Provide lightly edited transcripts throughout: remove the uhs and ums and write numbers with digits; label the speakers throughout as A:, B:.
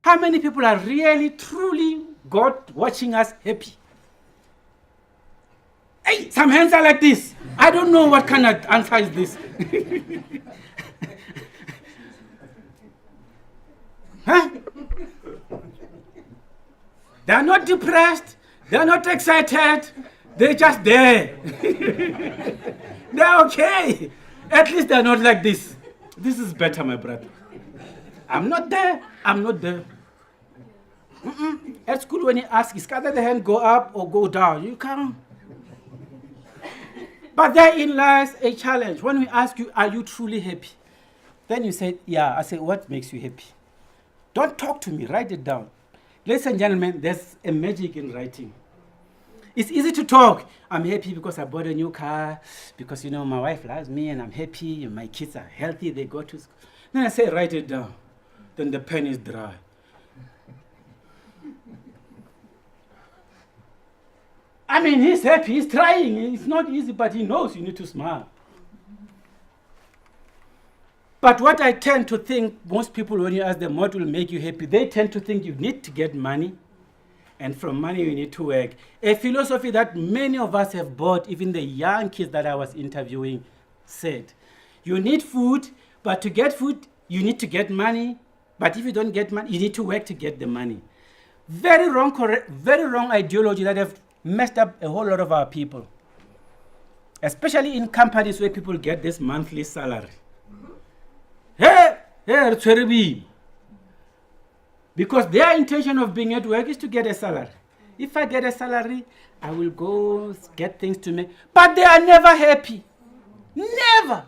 A: How many people are really, truly God watching us happy? Hey, some hands are like this. I don't know what kind of answer is this. Huh? They're not depressed. They're not excited. They're just there. They're okay. At least they're not like this. This is better, my brother. I'm not there. I'm not there. At school, when you ask, is either the hand go up or go down? You can't. But therein lies a challenge. When we ask you, are you truly happy? Then you say, yeah. I say, what makes you happy? Don't talk to me. Write it down. Ladies and gentlemen, there's a magic in writing. It's easy to talk. I'm happy because I bought a new car, because, my wife loves me and I'm happy, and my kids are healthy, they go to school. Then I say, write it down. Then the pen is dry. I mean, he's happy, he's trying. It's not easy, but he knows you need to smile. But what I tend to think, most people, when you ask them what will make you happy, they tend to think you need to get money, and from money you need to work. A philosophy that many of us have bought, even the young kids that I was interviewing said, you need food, but to get food, you need to get money. But if you don't get money, you need to work to get the money. Very wrong ideology that have messed up a whole lot of our people. Especially in companies where people get this monthly salary. Hey, because their intention of being at work is to get a salary. If I get a salary, I will go get things to me. But they are never happy. Never.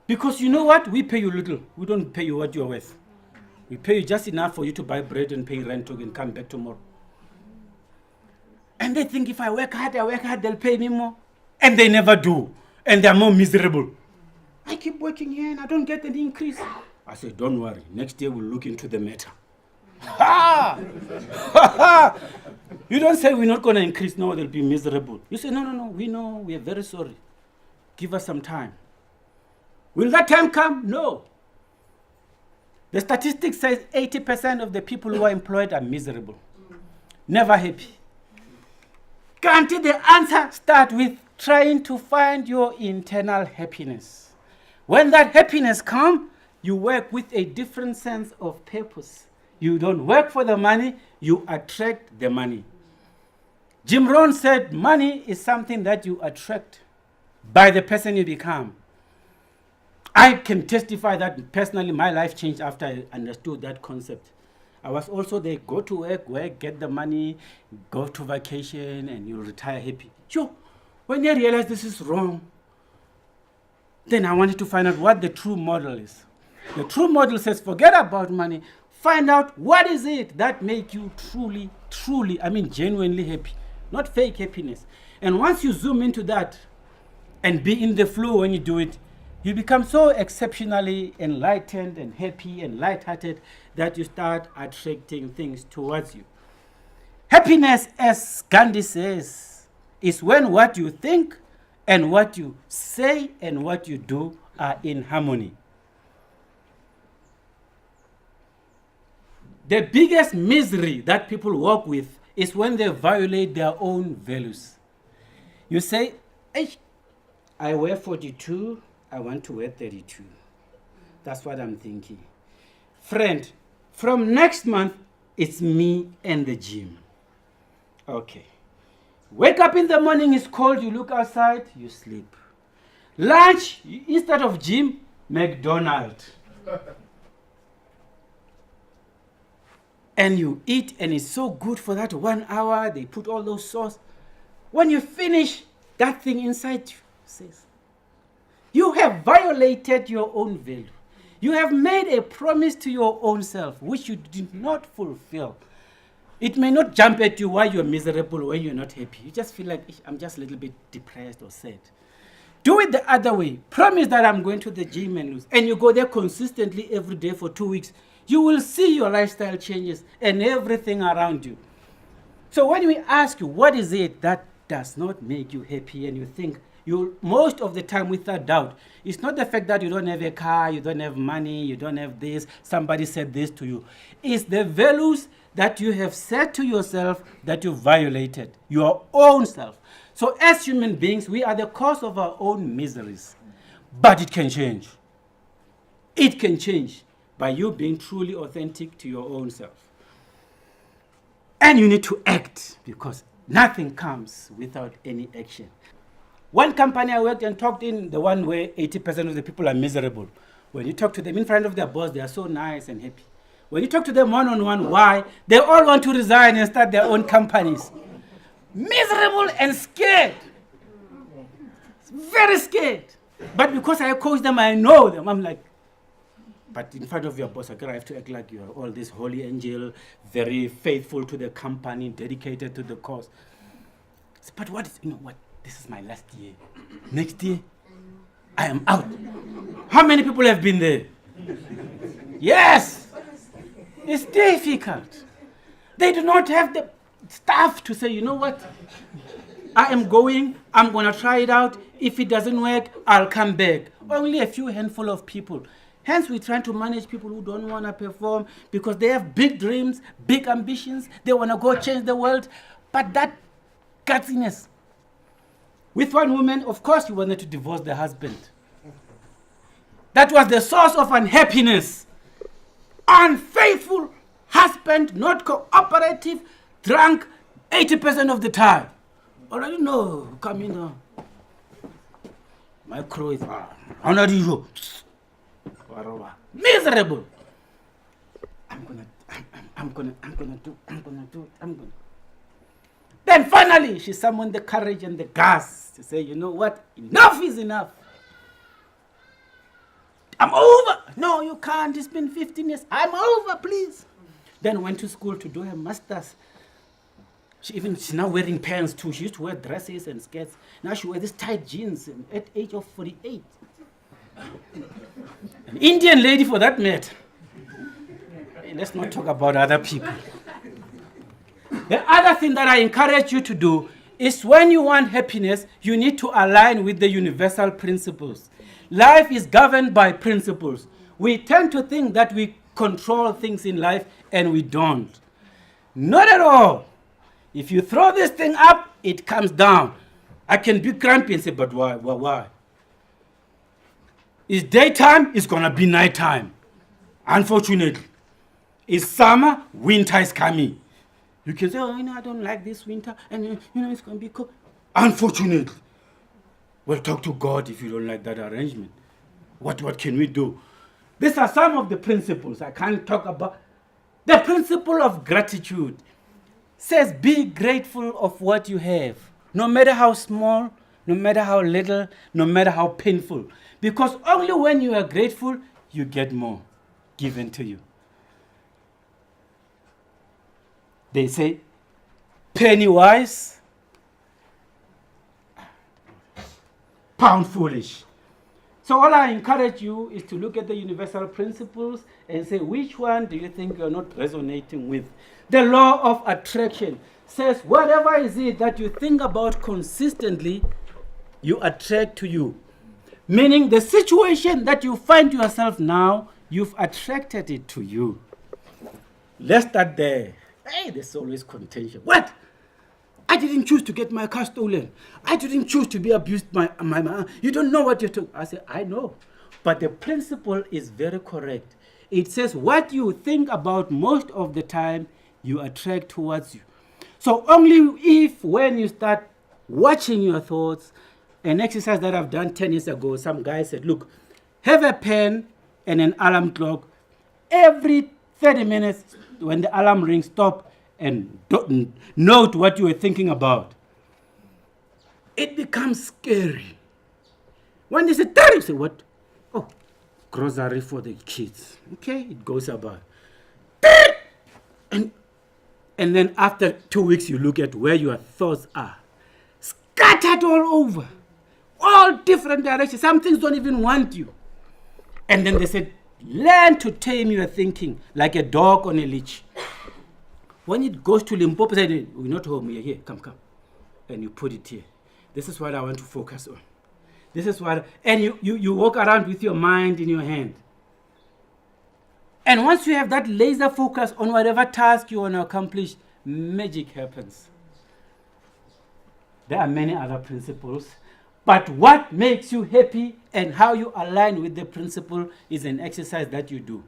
A: Because you know what? We pay you little. We don't pay you what you're worth. We pay you just enough for you to buy bread and pay rent and come back tomorrow. And they think if I work hard, they'll pay me more. And they never do. And they're more miserable. I keep working here and I don't get any increase. I said, don't worry. Next year we'll look into the matter. You don't say we're not going to increase. No, they'll be miserable. You say, no, we know. We are very sorry. Give us some time. Will that time come? No. The statistics says 80% of the people who are employed are miserable. Never happy. Guarantee the answer starts with trying to find your internal happiness. When that happiness comes, you work with a different sense of purpose. You don't work for the money, you attract the money. Jim Rohn said money is something that you attract by the person you become. I can testify that personally my life changed after I understood that concept. I was also there, go to work, get the money, go to vacation, and you'll retire happy. Sure, when I realized this is wrong, then I wanted to find out what the true model is. The true model says forget about money, find out what is it that makes you truly, genuinely happy, not fake happiness. And once you zoom into that and be in the flow when you do it, you become so exceptionally enlightened and happy and lighthearted that you start attracting things towards you. Happiness, as Gandhi says, is when what you think and what you say and what you do are in harmony. The biggest misery that people walk with is when they violate their own values. You say, hey, I wear 42, I want to wear 32. That's what I'm thinking. Friend, from next month, it's me and the gym. Okay. Wake up in the morning, it's cold, you look outside, you sleep. Lunch, instead of gym, McDonald's. And you eat, and it's so good for that 1 hour. They put all those sauce. When you finish, that thing inside you says, you have violated your own value. You have made a promise to your own self, which you did not fulfill. It may not jump at you while you're miserable, when you're not happy. You just feel like, I'm just a little bit depressed or sad. Do it the other way. Promise that I'm going to the gym and lose. And you go there consistently every day for 2 weeks. You will see your lifestyle changes and everything around you. So when we ask you, what is it that does not make you happy, and you think most of the time, without doubt, it's not the fact that you don't have a car, you don't have money, you don't have this, somebody said this to you. It's the values that you have said to yourself that you violated, your own self. So as human beings, we are the cause of our own miseries. But it can change. It can change by you being truly authentic to your own self. And you need to act, because nothing comes without any action. One company I worked and talked in, the one where 80% of the people are miserable. When you talk to them in front of their boss, they are so nice and happy. When you talk to them one-on-one, why? They all want to resign and start their own companies. Miserable and scared. Very scared. But because I coach them, I know them. I'm like, but in front of your boss, I have to act like you are all this holy angel, very faithful to the company, dedicated to the cause. But what is, what? This is my last year. Next year, I am out. How many people have been there? Yes. It's difficult. They do not have the staff to say, you know what? I am going. I'm going to try it out. If it doesn't work, I'll come back. Only a few handful of people. Hence, we're trying to manage people who don't want to perform because they have big dreams, big ambitions. They want to go change the world. But that gutsiness. With one woman, of course, she wanted to divorce the husband. That was the source of unhappiness. Unfaithful husband, not cooperative, drunk 80% of the time. Already know, come in now. My crow is honorable. Miserable. I'm gonna do it. Then finally, she summoned the courage and the gas to say, you know what? Enough is enough. I'm over. No, you can't. It's been 15 years. I'm over, please. Then went to school to do her master's. She's now wearing pants too. She used to wear dresses and skirts. Now she wears these tight jeans at age of 48. An Indian lady for that matter. Hey, let's not talk about other people. The other thing that I encourage you to do is when you want happiness, you need to align with the universal principles. Life is governed by principles. We tend to think that we control things in life, and we don't. Not at all. If you throw this thing up, it comes down. I can be grumpy and say, but why? Why? It's daytime, it's going to be nighttime. Unfortunately. It's summer, winter is coming. You can say, I don't like this winter, and it's going to be cold. Unfortunately. Well, talk to God if you don't like that arrangement. What can we do? These are some of the principles. I can't talk about. The principle of gratitude says be grateful of what you have, no matter how small, no matter how little, no matter how painful. Because only when you are grateful, you get more given to you. They say, penny wise, pound foolish. So all I encourage you is to look at the universal principles and say, which one do you think you're not resonating with? The law of attraction says, whatever is it that you think about consistently, you attract to you. Meaning the situation that you find yourself now, you've attracted it to you. Let's start there. Hey, there's always contention. What? I didn't choose to get my car stolen. I didn't choose to be abused by my mom. You don't know what you're talking. I say, I know. But the principle is very correct. It says what you think about most of the time, you attract towards you. So only if when you start watching your thoughts, an exercise that I've done 10 years ago, some guy said, look, have a pen and an alarm clock. Every 30 minutes, when the alarm rings, stop and note what you were thinking about. It becomes scary. When they say, you say, what? Oh, grocery for the kids. Okay, it goes about. And then after 2 weeks, you look at where your thoughts are. Scattered all over. All different directions. Some things don't even want you. And then they said, learn to tame your thinking like a dog on a leash. When it goes to Limpopo, say, we're not home, we're here, come. And you put it here. This is what I want to focus on. This is what, and you walk around with your mind in your hand. And once you have that laser focus on whatever task you want to accomplish, magic happens. There are many other principles, but what makes you happy and how you align with the principle is an exercise that you do,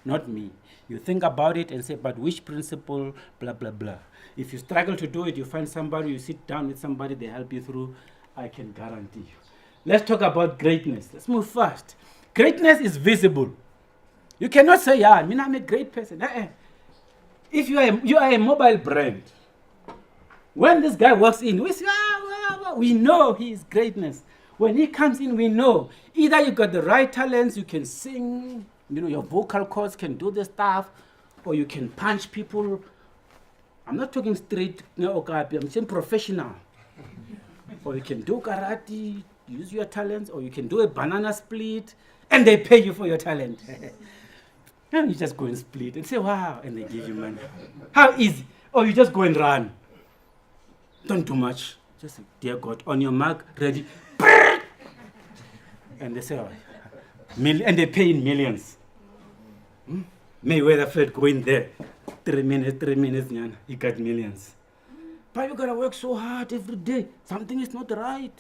A: not me. You think about it and say, but which principle, blah, blah, blah. If you struggle to do it, you find somebody, you sit down with somebody, they help you through, I can guarantee you. Let's talk about greatness. Let's move fast. Greatness is visible. You cannot say, yeah, I mean, I'm a great person. If you are a mobile brand, when this guy walks in, we say, we know he is greatness. When he comes in, we know either you got the right talents, you can sing, your vocal cords can do the stuff, or you can punch people. I'm not talking straight, I'm saying professional. Or you can do karate, use your talents, or you can do a banana split, and they pay you for your talent. And you just go and split and say, wow, and they give you money. How easy? Or you just go and run. Don't do much. Just say, dear God, on your mark, ready. And they say, and they pay in millions. Mayweather Fred go in there. 3 minutes, you got millions. But you gotta work so hard every day. Something is not right.